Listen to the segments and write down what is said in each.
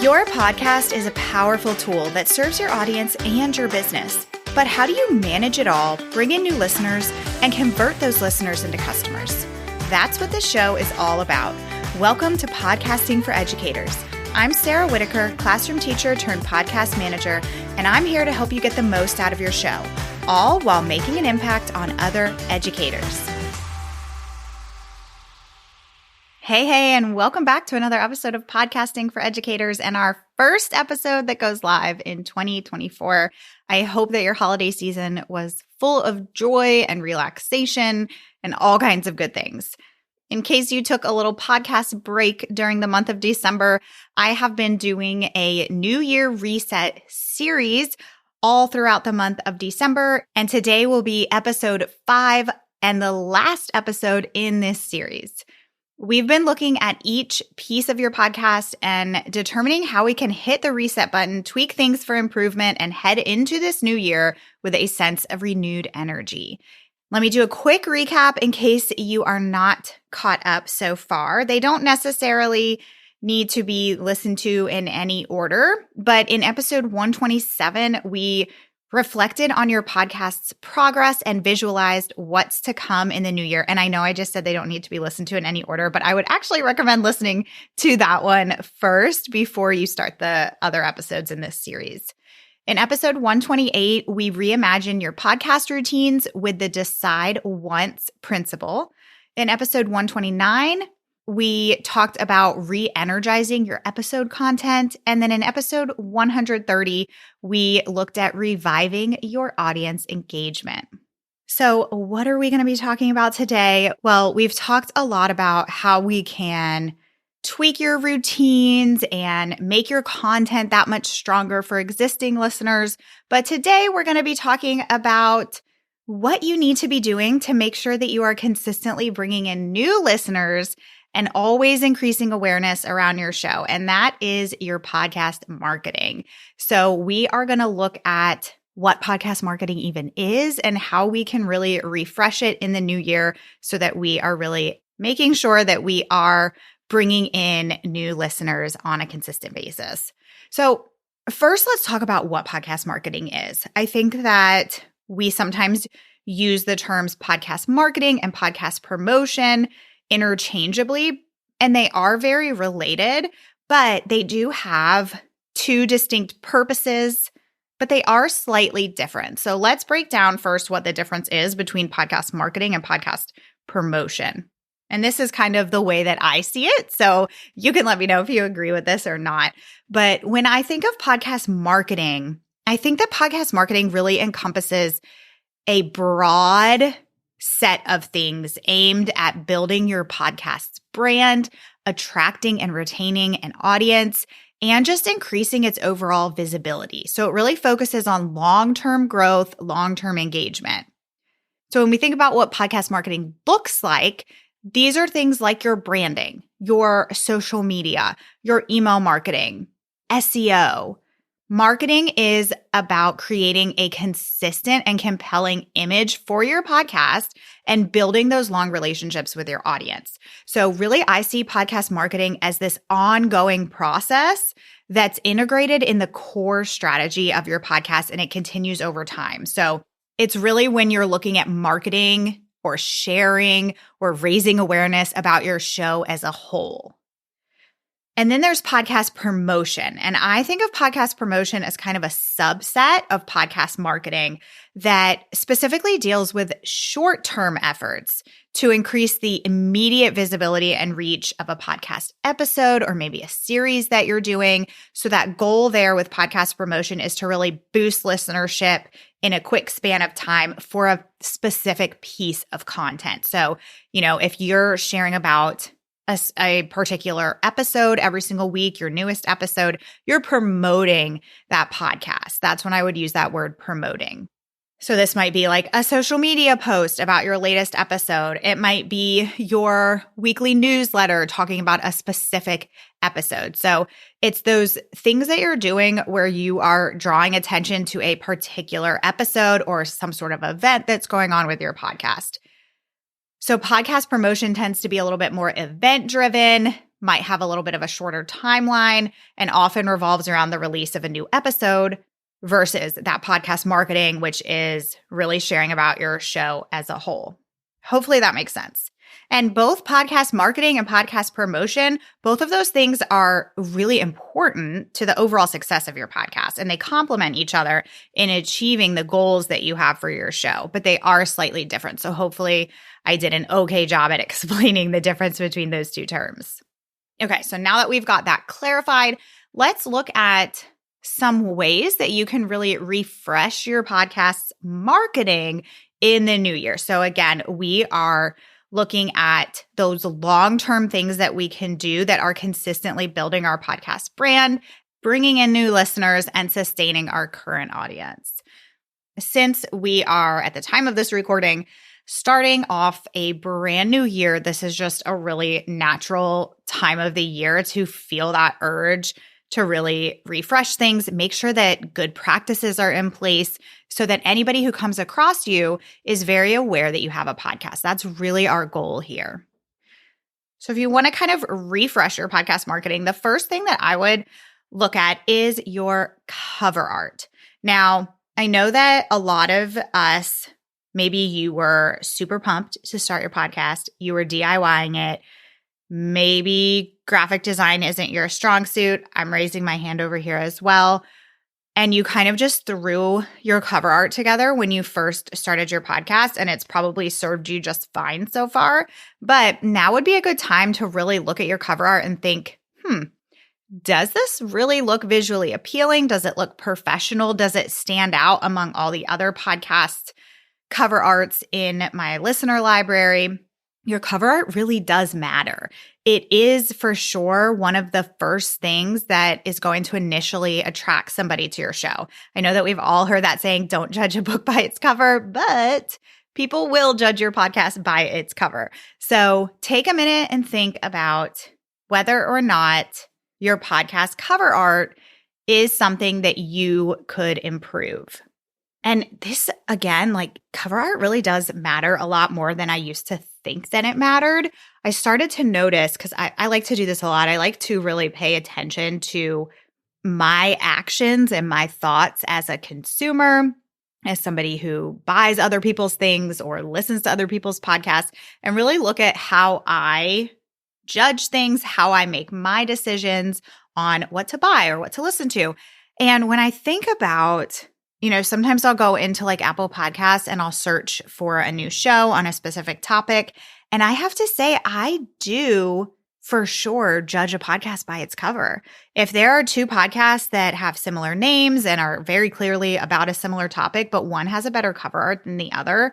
Your podcast is a powerful tool that serves your audience and your business. But how do you manage it all, bring in new listeners, and convert those listeners into customers? That's what this show is all about. Welcome to Podcasting for Educators. I'm Sarah Whitaker, classroom teacher turned podcast manager, and I'm here to help you get the most out of your show, all while making an impact on other educators. Hey, and welcome back to another episode of Podcasting for Educators and our first episode that goes live in 2024. I hope that your holiday season was full of joy and relaxation and all kinds of good things. In case you took a little podcast break during the month of December, I have been doing a New Year Reset series all throughout the month of December, and today will be episode 5 and the last episode in this series. We've been looking at each piece of your podcast and determining how we can hit the reset button, tweak things for improvement, and head into this new year with a sense of renewed energy. Let me do a quick recap in case you are not caught up so far. They don't necessarily need to be listened to in any order, but in episode 127, we reflected on your podcast's progress and visualized what's to come in the new year. And I know I just said they don't need to be listened to in any order, but I would actually recommend listening to that one first before you start the other episodes in this series. In episode 128, we reimagine your podcast routines with the Decide Once principle. In episode 129, we talked about re-energizing your episode content. And then in episode 130, we looked at reviving your audience engagement. So what are we going to be talking about today? Well, we've talked a lot about how we can tweak your routines and make your content that much stronger for existing listeners. But today we're going to be talking about what you need to be doing to make sure that you are consistently bringing in new listeners and always increasing awareness around your show. And that is your podcast marketing. So we are going to look at what podcast marketing even is and how we can really refresh it in the new year so that we are really making sure that we are bringing in new listeners on a consistent basis. So first, let's talk about what podcast marketing is. I think that we sometimes use the terms podcast marketing and podcast promotion interchangeably, and they are very related, but they do have two distinct purposes, but they are slightly different. So let's break down first what the difference is between podcast marketing and podcast promotion. And this is kind of the way that I see it. So you can let me know if you agree with this or not. But when I think of podcast marketing, I think that podcast marketing really encompasses a broad set of things aimed at building your podcast's brand, attracting and retaining an audience, and just increasing its overall visibility. So it really focuses on long-term growth, long-term engagement. So when we think about what podcast marketing looks like, these are things like your branding, your social media, your email marketing, SEO. Marketing is about creating a consistent and compelling image for your podcast and building those long relationships with your audience. So really, I see podcast marketing as this ongoing process that's integrated in the core strategy of your podcast, and it continues over time. So it's really when you're looking at marketing or sharing or raising awareness about your show as a whole. And then there's podcast promotion. And I think of podcast promotion as kind of a subset of podcast marketing that specifically deals with short-term efforts to increase the immediate visibility and reach of a podcast episode or maybe a series that you're doing. So that goal there with podcast promotion is to really boost listenership in a quick span of time for a specific piece of content. So, if you're sharing about a particular episode every single week, your newest episode, you're promoting that podcast. That's when I would use that word promoting. So this might be like a social media post about your latest episode. It might be your weekly newsletter talking about a specific episode. So it's those things that you're doing where you are drawing attention to a particular episode or some sort of event that's going on with your podcast. So podcast promotion tends to be a little bit more event-driven. might have a little bit of a shorter timeline and often revolves around the release of a new episode versus that podcast marketing, which is really sharing about your show as a whole. Hopefully that makes sense. And both podcast marketing and podcast promotion, both of those things are really important to the overall success of your podcast. And they complement each other in achieving the goals that you have for your show, but they are slightly different. So hopefully I did an okay job at explaining the difference between those two terms. Okay, so now that we've got that clarified, let's look at some ways that you can really refresh your podcast's marketing in the new year. So again, we are looking at those long-term things that we can do that are consistently building our podcast brand, bringing in new listeners, and sustaining our current audience. Since we are, at the time of this recording, starting off a brand new year, this is just a really natural time of the year to feel that urge to really refresh things, make sure that good practices are in place so that anybody who comes across you is very aware that you have a podcast. That's really our goal here. So if you want to kind of refresh your podcast marketing, the first thing that I would look at is your cover art. Now, I know that a lot of us, maybe you were super pumped to start your podcast, you were DIYing it, maybe graphic design isn't your strong suit. I'm raising my hand over here as well. And you kind of just threw your cover art together when you first started your podcast, and it's probably served you just fine so far. But now would be a good time to really look at your cover art and think, does this really look visually appealing? Does it look professional? Does it stand out among all the other podcast cover arts in my listener library? Your cover art really does matter. It is for sure one of the first things that is going to initially attract somebody to your show. I know that we've all heard that saying, don't judge a book by its cover, but people will judge your podcast by its cover. So take a minute and think about whether or not your podcast cover art is something that you could improve. And this, again, like cover art really does matter a lot more than I used to think that it mattered. I started to notice, because I like to do this a lot, I like to really pay attention to my actions and my thoughts as a consumer, as somebody who buys other people's things or listens to other people's podcasts, and really look at how I judge things, how I make my decisions on what to buy or what to listen to. And when I think about, sometimes I'll go into like Apple Podcasts and I'll search for a new show on a specific topic. And I have to say, I do for sure judge a podcast by its cover. If there are two podcasts that have similar names and are very clearly about a similar topic, but one has a better cover art than the other,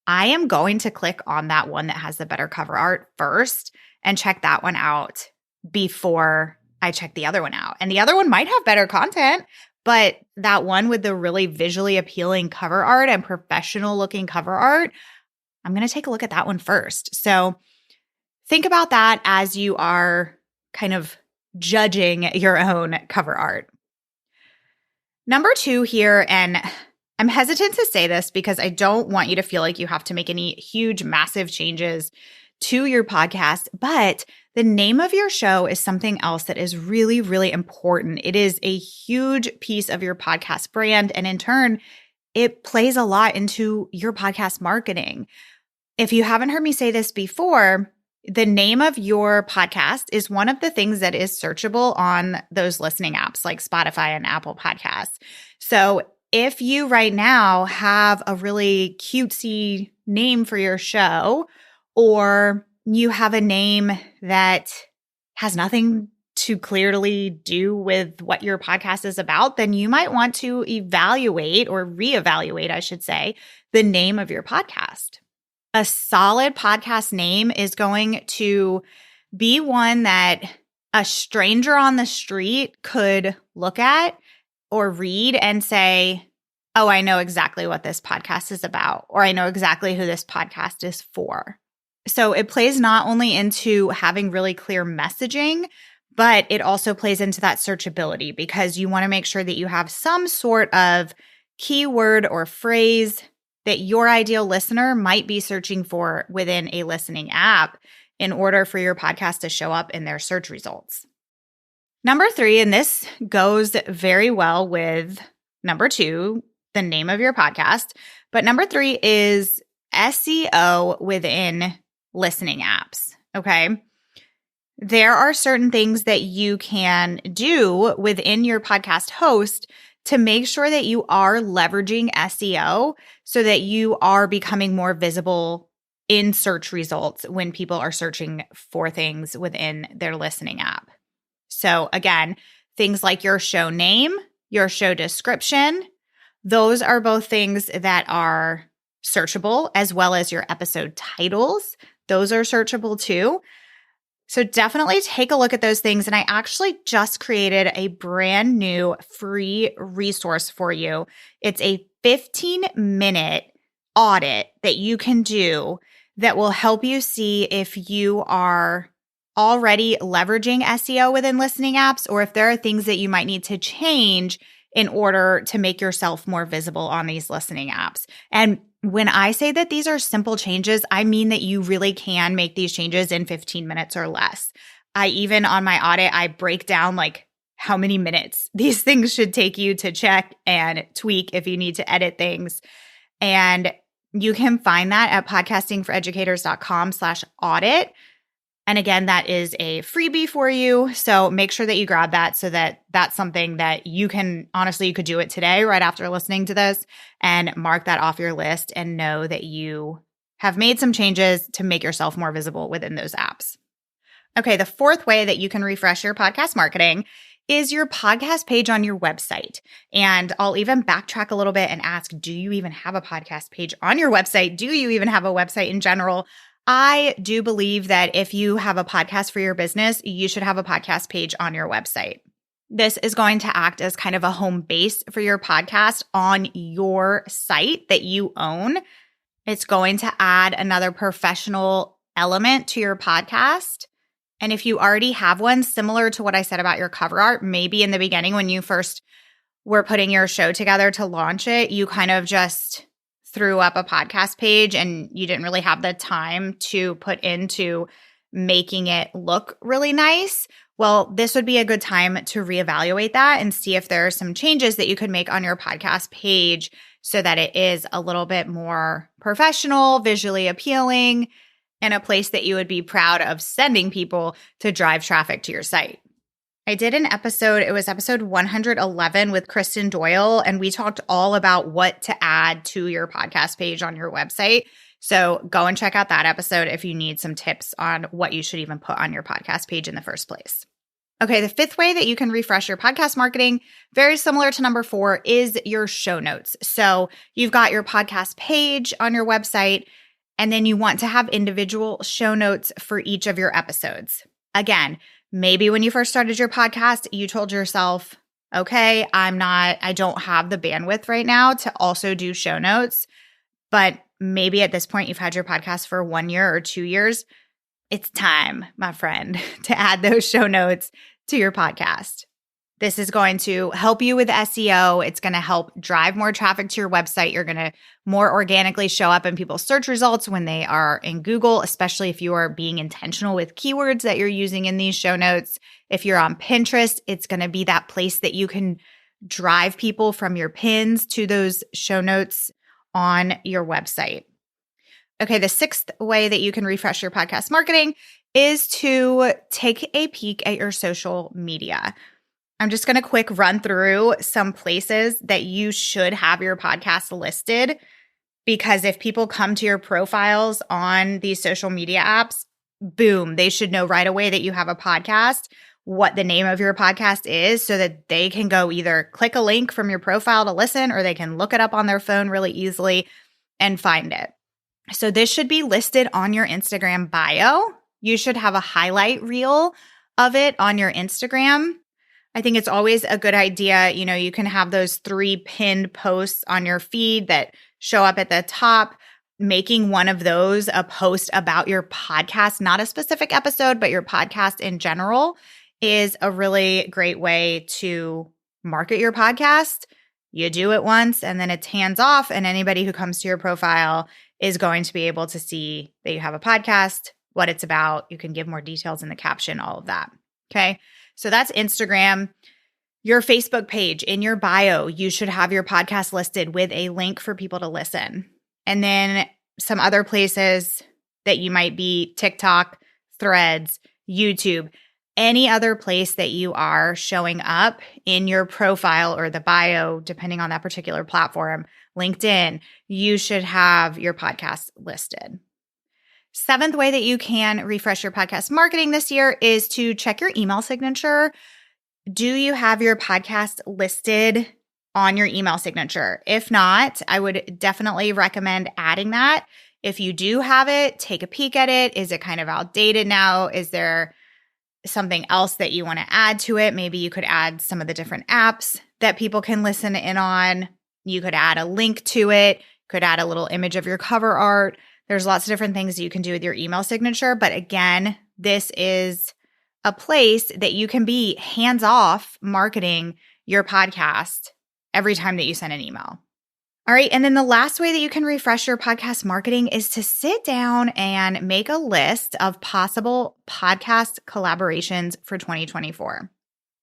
I am going to click on that one that has the better cover art first and check that one out before I check the other one out. And the other one might have better content, but that one with the really visually appealing cover art and professional looking cover art, I'm going to take a look at that one first. So think about that as you are kind of judging your own cover art. Number 2 here, and I'm hesitant to say this because I don't want you to feel like you have to make any huge, massive changes to your podcast, but the name of your show is something else that is really, really important. It is a huge piece of your podcast brand, and in turn, it plays a lot into your podcast marketing. If you haven't heard me say this before, the name of your podcast is one of the things that is searchable on those listening apps like Spotify and Apple Podcasts. So if you right now have a really cutesy name for your show, or you have a name that has nothing to clearly do with what your podcast is about, then you might want to evaluate or reevaluate, I should say, the name of your podcast. A solid podcast name is going to be one that a stranger on the street could look at or read and say, oh, I know exactly what this podcast is about, or I know exactly who this podcast is for. So it plays not only into having really clear messaging, but it also plays into that searchability because you want to make sure that you have some sort of keyword or phrase that your ideal listener might be searching for within a listening app in order for your podcast to show up in their search results. Number 3, and this goes very well with number 2, the name of your podcast, but number 3 is SEO within listening apps, okay? There are certain things that you can do within your podcast host to make sure that you are leveraging SEO so that you are becoming more visible in search results when people are searching for things within their listening app. So again, things like your show name, your show description, those are both things that are searchable, as well as your episode titles. Those are searchable too. So definitely take a look at those things. And I actually just created a brand new free resource for you. It's a 15-minute audit that you can do that will help you see if you are already leveraging SEO within listening apps, or if there are things that you might need to change in order to make yourself more visible on these listening apps. And when I say that these are simple changes, I mean that you really can make these changes in 15 minutes or less. I even on my audit, I break down like how many minutes these things should take you to check and tweak if you need to edit things. And you can find that at podcastingforeducators.com/audit. And again, that is a freebie for you. So make sure that you grab that so that that's something that you can, honestly, you could do it today right after listening to this and mark that off your list and know that you have made some changes to make yourself more visible within those apps. Okay, the fourth way that you can refresh your podcast marketing is your podcast page on your website. And I'll even backtrack a little bit and ask, do you even have a podcast page on your website? Do you even have a website in general? I do believe that if you have a podcast for your business, you should have a podcast page on your website. This is going to act as kind of a home base for your podcast on your site that you own. It's going to add another professional element to your podcast. And if you already have one, similar to what I said about your cover art, maybe in the beginning when you first were putting your show together to launch it, you kind of just threw up a podcast page and you didn't really have the time to put into making it look really nice. Well, this would be a good time to reevaluate that and see if there are some changes that you could make on your podcast page so that it is a little bit more professional, visually appealing, and a place that you would be proud of sending people to drive traffic to your site. I did an episode, it was episode 111 with Kristen Doyle, and we talked all about what to add to your podcast page on your website. So go and check out that episode if you need some tips on what you should even put on your podcast page in the first place. Okay, the fifth way that you can refresh your podcast marketing, very similar to number 4, is your show notes. So you've got your podcast page on your website, and then you want to have individual show notes for each of your episodes. Again, maybe when you first started your podcast, you told yourself, okay, I don't have the bandwidth right now to also do show notes. But maybe at this point, you've had your podcast for 1 year or 2 years. It's time, my friend, to add those show notes to your podcast. This is going to help you with SEO. It's going to help drive more traffic to your website. You're going to more organically show up in people's search results when they are in Google, especially if you are being intentional with keywords that you're using in these show notes. If you're on Pinterest, it's going to be that place that you can drive people from your pins to those show notes on your website. Okay, the sixth way that you can refresh your podcast marketing is to take a peek at your social media. I'm just going to quick run through some places that you should have your podcast listed, because if people come to your profiles on these social media apps, boom, they should know right away that you have a podcast, what the name of your podcast is, so that they can go either click a link from your profile to listen, or they can look it up on their phone really easily and find it. So this should be listed on your Instagram bio. You should have a highlight reel of it on your Instagram. I think it's always a good idea. You can have those 3 pinned posts on your feed that show up at the top. Making one of those a post about your podcast, not a specific episode, but your podcast in general, is a really great way to market your podcast. You do it once and then it's hands off, and anybody who comes to your profile is going to be able to see that you have a podcast, what it's about. You can give more details in the caption, all of that. Okay. So that's Instagram. Your Facebook page, in your bio, you should have your podcast listed with a link for people to listen. And then some other places that you might be: TikTok, Threads, YouTube, any other place that you are showing up in your profile or the bio, depending on that particular platform, LinkedIn, you should have your podcast listed. Seventh way that you can refresh your podcast marketing this year is to check your email signature. Do you have your podcast listed on your email signature? If not, I would definitely recommend adding that. If you do have it, take a peek at it. Is it kind of outdated now? Is there something else that you want to add to it? Maybe you could add some of the different apps that people can listen in on. You could add a link to it, could add a little image of your cover art. There's lots of different things that you can do with your email signature. But again, this is a place that you can be hands-off marketing your podcast every time that you send an email. All right. And then the last way that you can refresh your podcast marketing is to sit down and make a list of possible podcast collaborations for 2024.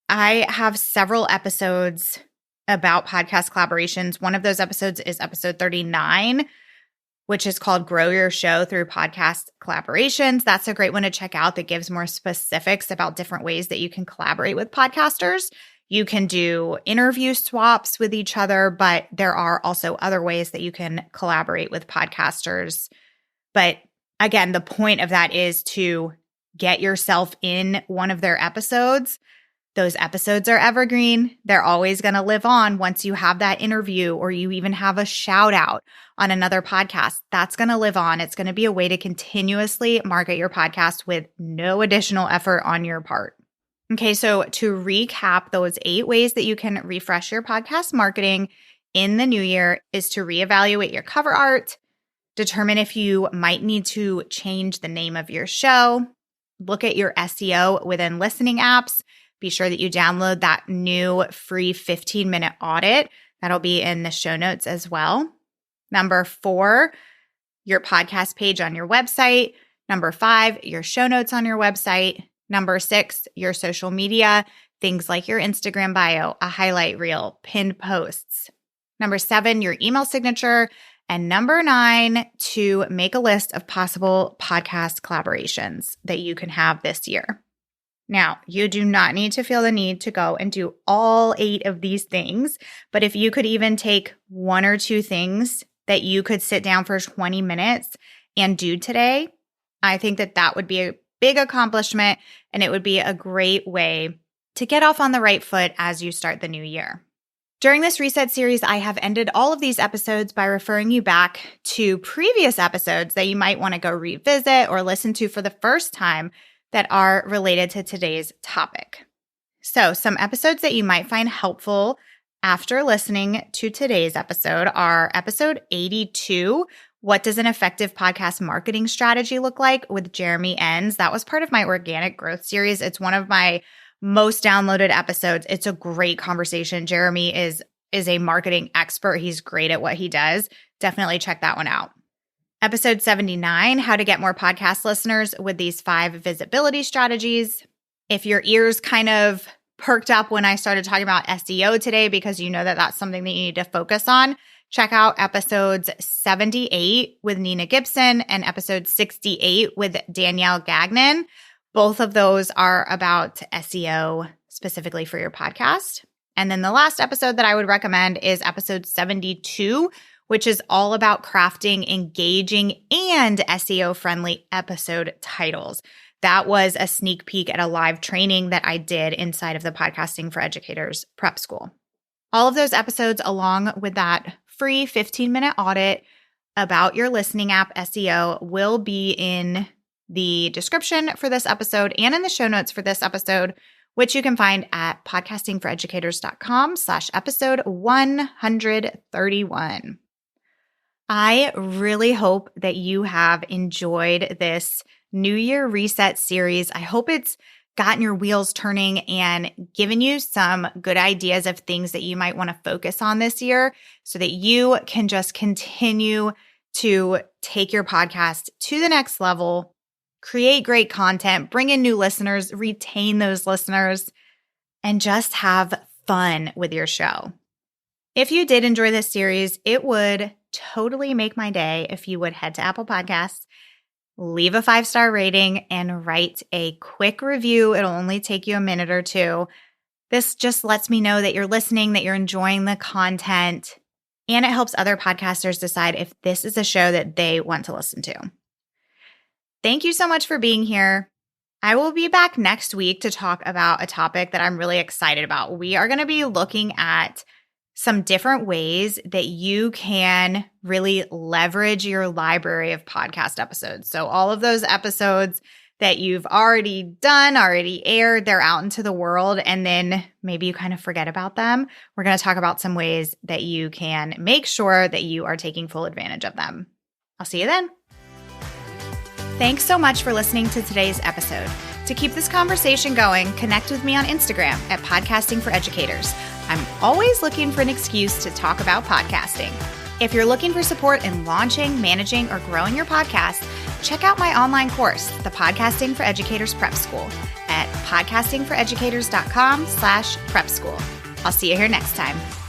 I have several episodes about podcast collaborations. One of those episodes is episode 39, which is called Grow Your Show Through Podcast Collaborations. That's a great one to check out that gives more specifics about different ways that you can collaborate with podcasters. You can do interview swaps with each other, but there are also other ways that you can collaborate with podcasters. But again, the point of that is to get yourself in one of their episodes. Those episodes are evergreen. They're always going to live on once you have that interview or you even have a shout out on another podcast. That's going to live on. It's going to be a way to continuously market your podcast with no additional effort on your part. Okay, so to recap, those 8 ways that you can refresh your podcast marketing in the new year is to reevaluate your cover art, determine if you might need to change the name of your show, look at your SEO within listening apps. Be sure that you download that new free 15-minute audit. That'll be in the show notes as well. Number 4, your podcast page on your website. Number 5, your show notes on your website. Number 6, your social media, things like your Instagram bio, a highlight reel, pinned posts. Number 7, your email signature. And number 9, to make a list of possible podcast collaborations that you can have this year. Now, you do not need to feel the need to go and do all 8 of these things, but if you could even take 1 or 2 things that you could sit down for 20 minutes and do today, I think that that would be a big accomplishment and it would be a great way to get off on the right foot as you start the new year. During this reset series, I have ended all of these episodes by referring you back to previous episodes that you might want to go revisit or listen to for the first time that are related to today's topic. So some episodes that you might find helpful after listening to today's episode are episode 82, What Does an Effective Podcast Marketing Strategy Look Like, with Jeremy Enns. That was part of my organic growth series. It's one of my most downloaded episodes. It's a great conversation. Jeremy is a marketing expert. He's great at what he does. Definitely check that one out. Episode 79, How to Get More Podcast Listeners with These 5 Visibility Strategies. If your ears kind of perked up when I started talking about SEO today because you know that that's something that you need to focus on, check out episodes 78 with Nina Gibson and episode 68 with Danielle Gagnon. Both of those are about SEO specifically for your podcast. And then the last episode that I would recommend is episode 72, which is all about crafting engaging and SEO-friendly episode titles. That was a sneak peek at a live training that I did inside of the Podcasting for Educators Prep School. All of those episodes, along with that free 15-minute audit about your listening app SEO, will be in the description for this episode and in the show notes for this episode, which you can find at podcastingforeducators.com/episode 131. I really hope that you have enjoyed this New Year Reset series. I hope it's gotten your wheels turning and given you some good ideas of things that you might want to focus on this year so that you can just continue to take your podcast to the next level create great content, bring in new listeners, retain those listeners, and just have fun with your show. If you did enjoy this series, it would totally make my day if you would head to Apple Podcasts, leave a 5-star rating, and write a quick review. It'll only take you a minute or two. This just lets me know that you're listening, that you're enjoying the content, and it helps other podcasters decide if this is a show that they want to listen to. Thank you so much for being here. I will be back next week to talk about a topic that I'm really excited about. We are going to be looking at some different ways that you can really leverage your library of podcast episodes. So all of those episodes that you've already done, already aired, they're out into the world, and then maybe you kind of forget about them. We're going to talk about some ways that you can make sure that you are taking full advantage of them. I'll see you then. Thanks so much for listening to today's episode. To keep this conversation going, connect with me on Instagram at Podcasting for Educators. I'm always looking for an excuse to talk about podcasting. If you're looking for support in launching, managing, or growing your podcast, check out my online course, the Podcasting for Educators Prep School, at podcastingforeducators.com/prep school. I'll see you here next time.